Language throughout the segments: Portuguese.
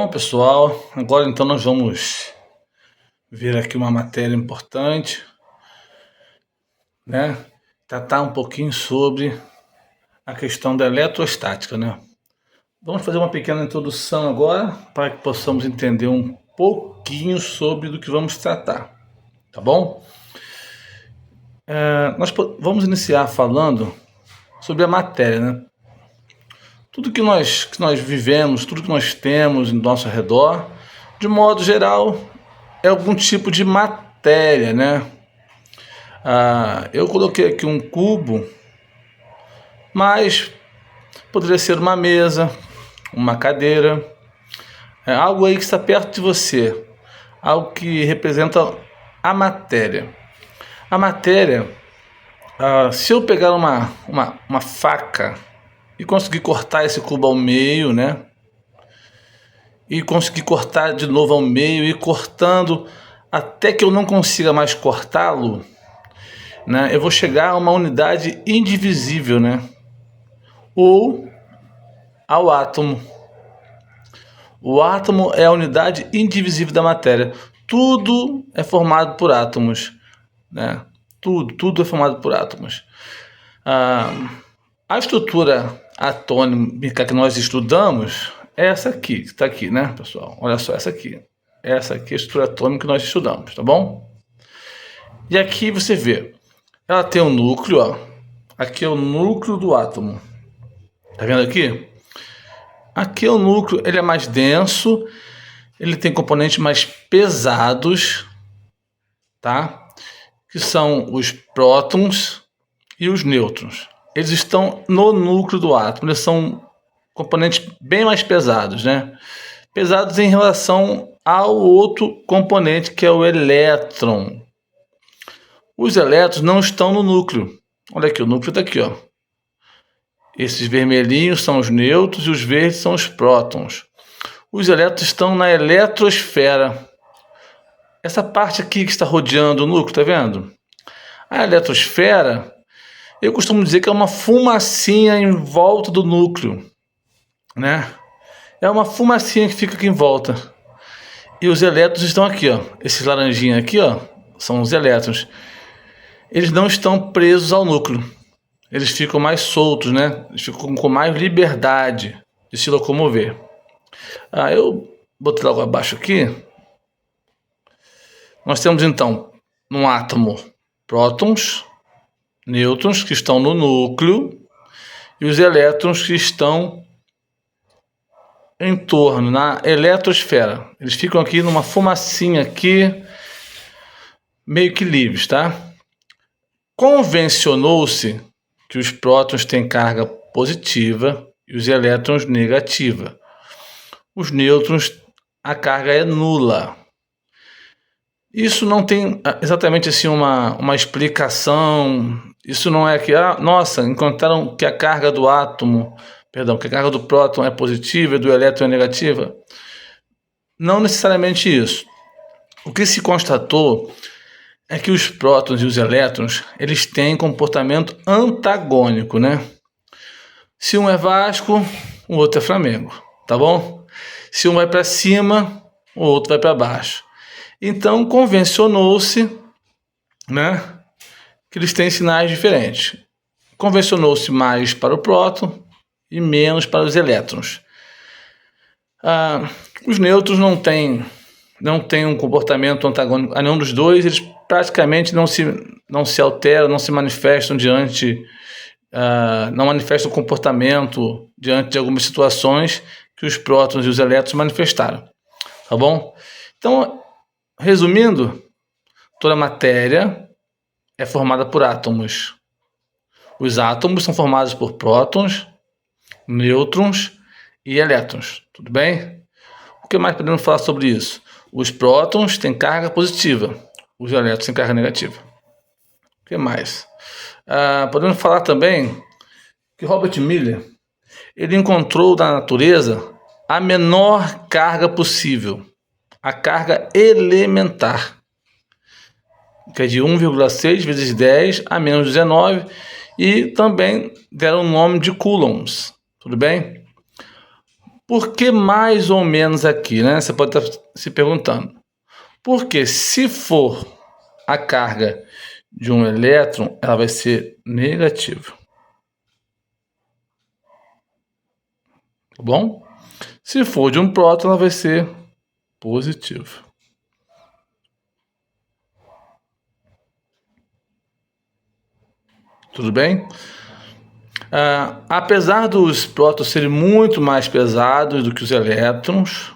Bom, pessoal, agora então nós vamos ver aqui uma matéria importante, né? Tratar um pouquinho sobre a questão da eletrostática, né? Vamos fazer uma pequena introdução agora para que possamos entender um pouquinho sobre do que vamos tratar, tá bom? Nós vamos iniciar falando sobre a matéria, né? Tudo que nós vivemos, tudo que nós temos em nosso redor, de modo geral, é algum tipo de matéria, né? Eu coloquei aqui um cubo, mas poderia ser uma mesa, uma cadeira, algo aí que está perto de você, algo que representa a matéria. A matéria, se eu pegar uma faca e conseguir cortar esse cubo ao meio, né? E conseguir cortar de novo ao meio, e cortando até que eu não consiga mais cortá-lo, né? Eu vou chegar a uma unidade indivisível, né? Ou ao átomo. O átomo é a unidade indivisível da matéria. Tudo é formado por átomos, né? Tudo é formado por átomos. A estrutura atômica que nós estudamos é essa aqui, que está aqui, né, pessoal? Olha só, essa aqui. Essa aqui é a estrutura atômica que nós estudamos, tá bom? E aqui você vê, ela tem um núcleo, ó. Aqui é o núcleo do átomo. Tá vendo aqui? Aqui é o núcleo, ele é mais denso, ele tem componentes mais pesados, tá? Que são os prótons e os nêutrons. Eles estão no núcleo do átomo, eles são componentes bem mais pesados, né? Pesados em relação ao outro componente, que é o elétron. Os elétrons não estão no núcleo. Olha aqui, o núcleo está aqui, ó. Esses vermelhinhos são os nêutrons e os verdes são os prótons. Os elétrons estão na eletrosfera. Essa parte aqui que está rodeando o núcleo, tá vendo? A eletrosfera, eu costumo dizer que é uma fumacinha em volta do núcleo, né? É uma fumacinha que fica aqui em volta. E os elétrons estão aqui, ó. Esses laranjinhos aqui, ó, são os elétrons. Eles não estão presos ao núcleo. Eles ficam mais soltos, né? Eles ficam com mais liberdade de se locomover. Eu botei logo abaixo aqui. Nós temos então no átomo prótons, nêutrons que estão no núcleo e os elétrons que estão em torno, na eletrosfera. Eles ficam aqui numa fumacinha aqui, meio que livres, tá? Convencionou-se que os prótons têm carga positiva e os elétrons negativa. Os nêutrons, a carga é nula. Isso não tem exatamente assim uma explicação. Isso não é que, nossa, encontraram que a carga do átomo, perdão, que a carga do próton é positiva e do elétron é negativa. Não necessariamente isso. O que se constatou é que os prótons e os elétrons, eles têm comportamento antagônico, né? Se um é Vasco, o outro é Flamengo, tá bom? Se um vai para cima, o outro vai para baixo. Então, convencionou-se, né, que eles têm sinais diferentes. Convencionou-se mais para o próton e menos para os elétrons. Os nêutrons não têm um comportamento antagônico a nenhum dos dois, eles praticamente não se alteram, não se manifestam não manifestam comportamento diante de algumas situações que os prótons e os elétrons manifestaram, tá bom? Então, resumindo, toda matéria é formada por átomos. Os átomos são formados por prótons, nêutrons e elétrons, tudo bem? O que mais podemos falar sobre isso? Os prótons têm carga positiva, os elétrons têm carga negativa. O que mais? Podemos falar também que Robert Miller, ele encontrou na natureza a menor carga possível, a carga elementar, que é de 1,6 vezes 10 a menos 19, e também deram o nome de coulombs, tudo bem? Por que mais ou menos aqui, né? Você pode estar se perguntando. Porque se for a carga de um elétron, ela vai ser negativa. Tá bom? Se for de um próton, ela vai ser positiva. Tudo bem? Apesar dos prótons serem muito mais pesados do que os elétrons,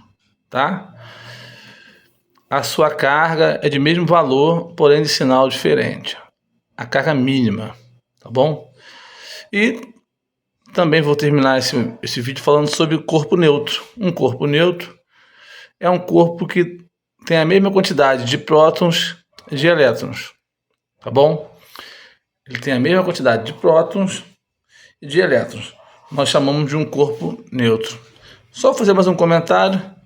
tá? A sua carga é de mesmo valor, porém de sinal diferente. A carga mínima, tá bom? E também vou terminar esse vídeo falando sobre o corpo neutro. Um corpo neutro é um corpo que tem a mesma quantidade de prótons e de elétrons, tá bom? Ele tem a mesma quantidade de prótons e de elétrons. Nós chamamos de um corpo neutro. Só fazer mais um comentário.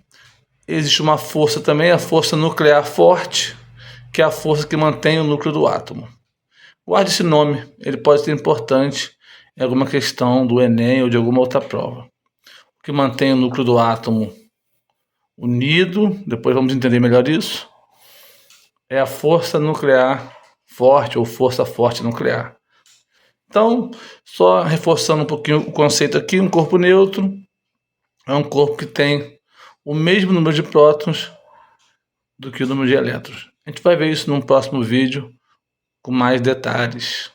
Existe uma força também, a força nuclear forte, que é a força que mantém o núcleo do átomo. Guarde esse nome, ele pode ser importante em alguma questão do Enem ou de alguma outra prova. O que mantém o núcleo do átomo unido, depois vamos entender melhor isso, é a força nuclear forte ou força forte nuclear. Então, só reforçando um pouquinho o conceito aqui, um corpo neutro é um corpo que tem o mesmo número de prótons do que o número de elétrons. A gente vai ver isso num próximo vídeo com mais detalhes.